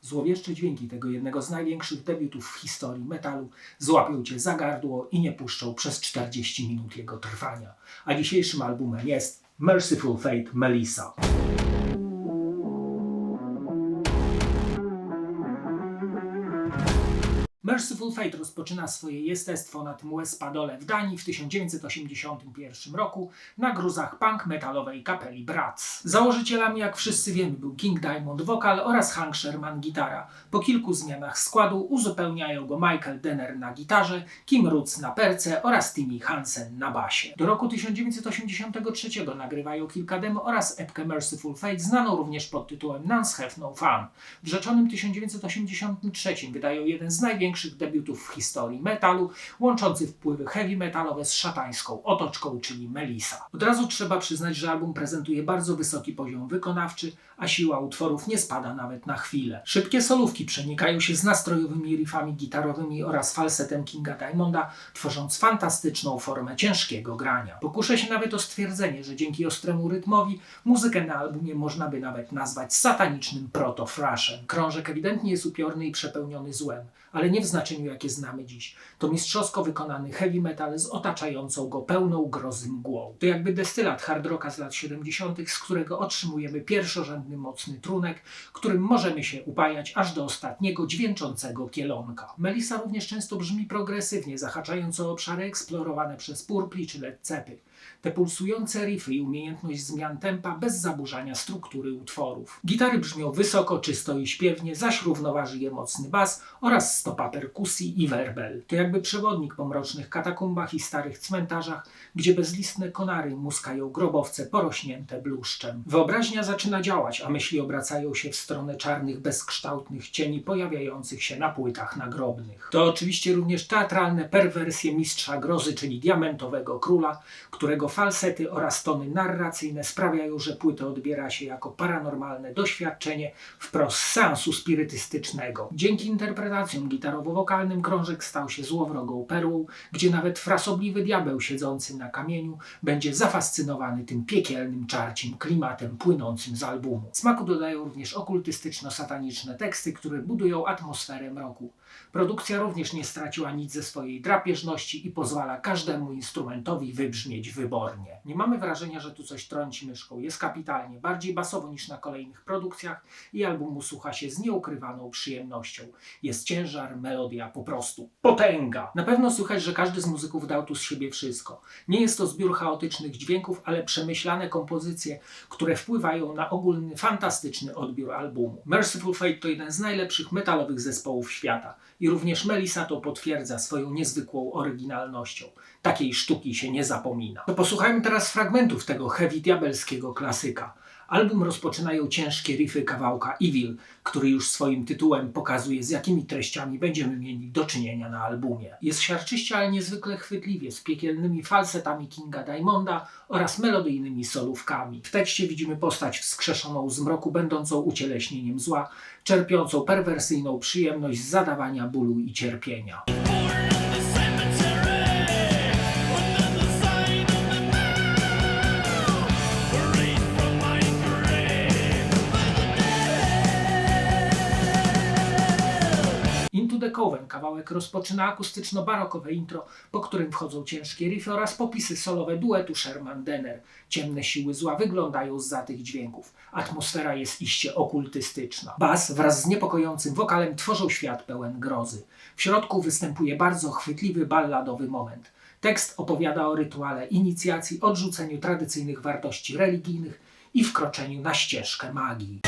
Złowieszcze dźwięki tego jednego z największych debiutów w historii metalu złapią Cię za gardło i nie puszczą przez 40 minut jego trwania. A dzisiejszym albumem jest Mercyful Fate Melissa. Mercyful Fate rozpoczyna swoje jestestwo na tym Westpadole w Danii w 1981 roku na gruzach punk metalowej kapeli Bratz. Założycielami, jak wszyscy wiemy, był King Diamond wokal oraz Hank Sherman gitara. Po kilku zmianach składu uzupełniają go Michael Denner na gitarze, Kim Roots na perce oraz Timmy Hansen na basie. Do roku 1983 nagrywają kilka demo oraz epkę Mercyful Fate, znaną również pod tytułem Nuns Have No Fun. W rzeczonym 1983 wydają jeden z największych debiutów w historii metalu, łączący wpływy heavy metalowe z szatańską otoczką, czyli Melissa. Od razu trzeba przyznać, że album prezentuje bardzo wysoki poziom wykonawczy, a siła utworów nie spada nawet na chwilę. Szybkie solówki przenikają się z nastrojowymi riffami gitarowymi oraz falsetem Kinga Diamonda, tworząc fantastyczną formę ciężkiego grania. Pokuszę się nawet o stwierdzenie, że dzięki ostremu rytmowi muzykę na albumie można by nawet nazwać satanicznym proto-thrashem. Krążek ewidentnie jest upiorny i przepełniony złem, ale nie w znaczeniu, jakie znamy dziś. To mistrzowsko wykonany heavy metal z otaczającą go pełną grozy mgłą. To jakby destylat hard rocka z lat 70., z którego otrzymujemy pierwszorzędny mocny trunek, którym możemy się upajać aż do ostatniego dźwięczącego kielonka. Melissa również często brzmi progresywnie, zahaczając o obszary eksplorowane przez Purple czy Led Zeppelin. Te pulsujące riffy i umiejętność zmian tempa bez zaburzania struktury utworów. Gitary brzmią wysoko, czysto i śpiewnie, zaś równoważy je mocny bas oraz stopa perkusji i werbel. To jakby przewodnik po mrocznych katakumbach i starych cmentarzach, gdzie bezlistne konary muskają grobowce porośnięte bluszczem. Wyobraźnia zaczyna działać, a myśli obracają się w stronę czarnych, bezkształtnych cieni pojawiających się na płytach nagrobnych. To oczywiście również teatralne perwersje mistrza grozy, czyli Diamentowego Króla, którego falsety oraz tony narracyjne sprawiają, że płytę odbiera się jako paranormalne doświadczenie wprost z seansu spirytystycznego. Dzięki interpretacjom gitarowo-wokalnym krążek stał się złowrogą perłą, gdzie nawet frasobliwy diabeł siedzący na kamieniu będzie zafascynowany tym piekielnym czarcim klimatem płynącym z albumu. Smaku dodają również okultystyczno-sataniczne teksty, które budują atmosferę mroku. Produkcja również nie straciła nic ze swojej drapieżności i pozwala każdemu instrumentowi wybrzmieć wybornie. Nie mamy wrażenia, że tu coś trąci myszką. Jest kapitalnie, bardziej basowo niż na kolejnych produkcjach i albumu słucha się z nieukrywaną przyjemnością. Jest ciężar, melodia, po prostu potęga. Na pewno słychać, że każdy z muzyków dał tu z siebie wszystko. Nie jest to zbiór chaotycznych dźwięków, ale przemyślane kompozycje, które wpływają na ogólny, fantastyczny odbiór albumu. Mercyful Fate to jeden z najlepszych metalowych zespołów świata. I również Melissa to potwierdza swoją niezwykłą oryginalnością. Takiej sztuki się nie zapomina. To posłuchajmy teraz fragmentów tego heavy diabelskiego klasyka. Album rozpoczynają ciężkie riffy kawałka Evil, który już swoim tytułem pokazuje, z jakimi treściami będziemy mieli do czynienia na albumie. Jest siarczyście, ale niezwykle chwytliwie, z piekielnymi falsetami Kinga Diamonda oraz melodyjnymi solówkami. W tekście widzimy postać wskrzeszoną z mroku, będącą ucieleśnieniem zła, czerpiącą perwersyjną przyjemność z zadawania bólu i cierpienia. Into the Coven kawałek rozpoczyna akustyczno-barokowe intro, po którym wchodzą ciężkie riffy oraz popisy solowe duetu Sherman-Denner. Ciemne siły zła wyglądają zza tych dźwięków. Atmosfera jest iście okultystyczna. Bas wraz z niepokojącym wokalem tworzą świat pełen grozy. W środku występuje bardzo chwytliwy balladowy moment. Tekst opowiada o rytuale inicjacji, odrzuceniu tradycyjnych wartości religijnych i wkroczeniu na ścieżkę magii.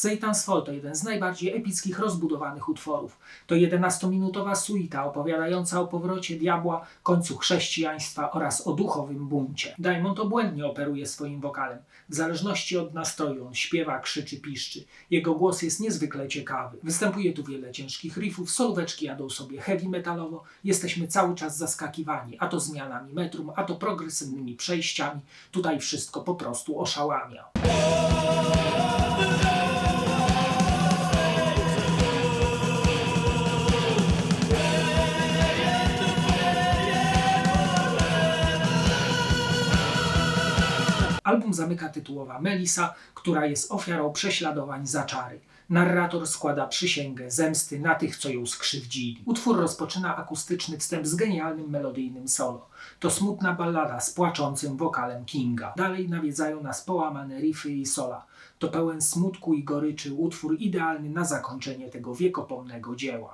Satan's Fall to jeden z najbardziej epickich, rozbudowanych utworów. To 11-minutowa suita opowiadająca o powrocie diabła, końcu chrześcijaństwa oraz o duchowym buncie. Diamond obłędnie operuje swoim wokalem. W zależności od nastroju on śpiewa, krzyczy, piszczy. Jego głos jest niezwykle ciekawy. Występuje tu wiele ciężkich riffów, solóweczki jadą sobie heavy metalowo. Jesteśmy cały czas zaskakiwani, a to zmianami metrum, a to progresywnymi przejściami. Tutaj wszystko po prostu oszałamia. zamyka tytułowa Melissa, która jest ofiarą prześladowań za czary. Narrator składa przysięgę zemsty na tych, co ją skrzywdzili. Utwór rozpoczyna akustyczny wstęp z genialnym melodyjnym solo. To smutna ballada z płaczącym wokalem Kinga. Dalej nawiedzają nas połamane riffy i sola. To pełen smutku i goryczy utwór idealny na zakończenie tego wiekopomnego dzieła.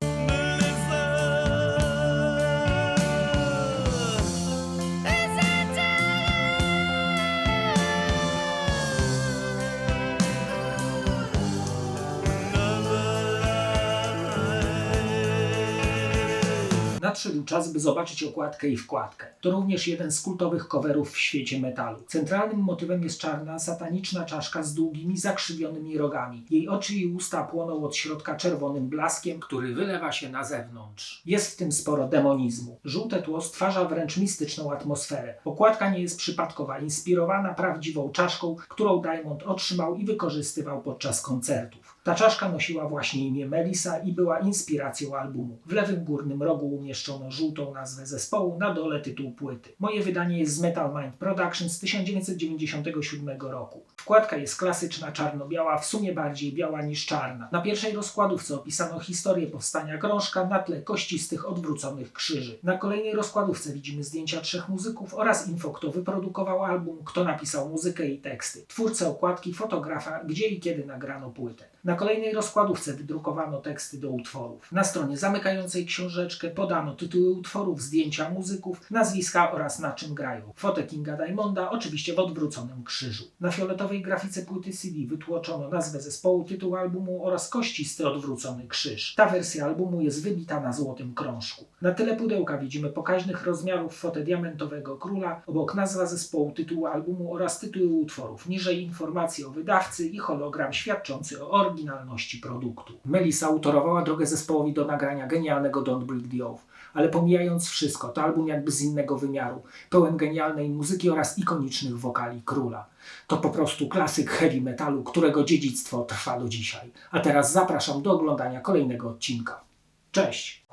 Nadszedł czas, by zobaczyć okładkę i wkładkę. To również jeden z kultowych coverów w świecie metalu. Centralnym motywem jest czarna, sataniczna czaszka z długimi, zakrzywionymi rogami. Jej oczy i usta płoną od środka czerwonym blaskiem, który wylewa się na zewnątrz. Jest w tym sporo demonizmu. Żółte tło stwarza wręcz mistyczną atmosferę. Okładka nie jest przypadkowa, inspirowana prawdziwą czaszką, którą Diamond otrzymał i wykorzystywał podczas koncertów. Ta czaszka nosiła właśnie imię Melissa i była inspiracją albumu. W lewym górnym rogu umieszczono żółtą nazwę zespołu, na dole tytuł płyty. Moje wydanie jest z Metal Mind Productions z 1997 roku. Wkładka jest klasyczna, czarno-biała, w sumie bardziej biała niż czarna. Na pierwszej rozkładówce opisano historię powstania krążka na tle kościstych, odwróconych krzyży. Na kolejnej rozkładówce widzimy zdjęcia 3 muzyków oraz info, kto wyprodukował album, kto napisał muzykę i teksty. Twórcę okładki, fotografa, gdzie i kiedy nagrano płytę. Na kolejnej rozkładówce wydrukowano teksty do utworów. Na stronie zamykającej książeczkę podano tytuły utworów, zdjęcia muzyków, nazwiska oraz na czym grają. Fotę Kinga Diamonda, oczywiście w odwróconym krzyżu. Na fioletowej grafice płyty CD wytłoczono nazwę zespołu, tytuł albumu oraz kościsty odwrócony krzyż. Ta wersja albumu jest wybita na złotym krążku. Na tyle pudełka widzimy pokaźnych rozmiarów fotę Diamentowego Króla, obok nazwa zespołu, tytułu albumu oraz tytuły utworów. Niżej informacje o wydawcy i hologram świadczący o oryginalności produktu. Melissa utorowała drogę zespołowi do nagrania genialnego Don't Break the Oath, ale pomijając wszystko, to album jakby z innego wymiaru, pełen genialnej muzyki oraz ikonicznych wokali Króla. To po prostu klasyk heavy metalu, którego dziedzictwo trwa do dzisiaj. A teraz zapraszam do oglądania kolejnego odcinka. Cześć!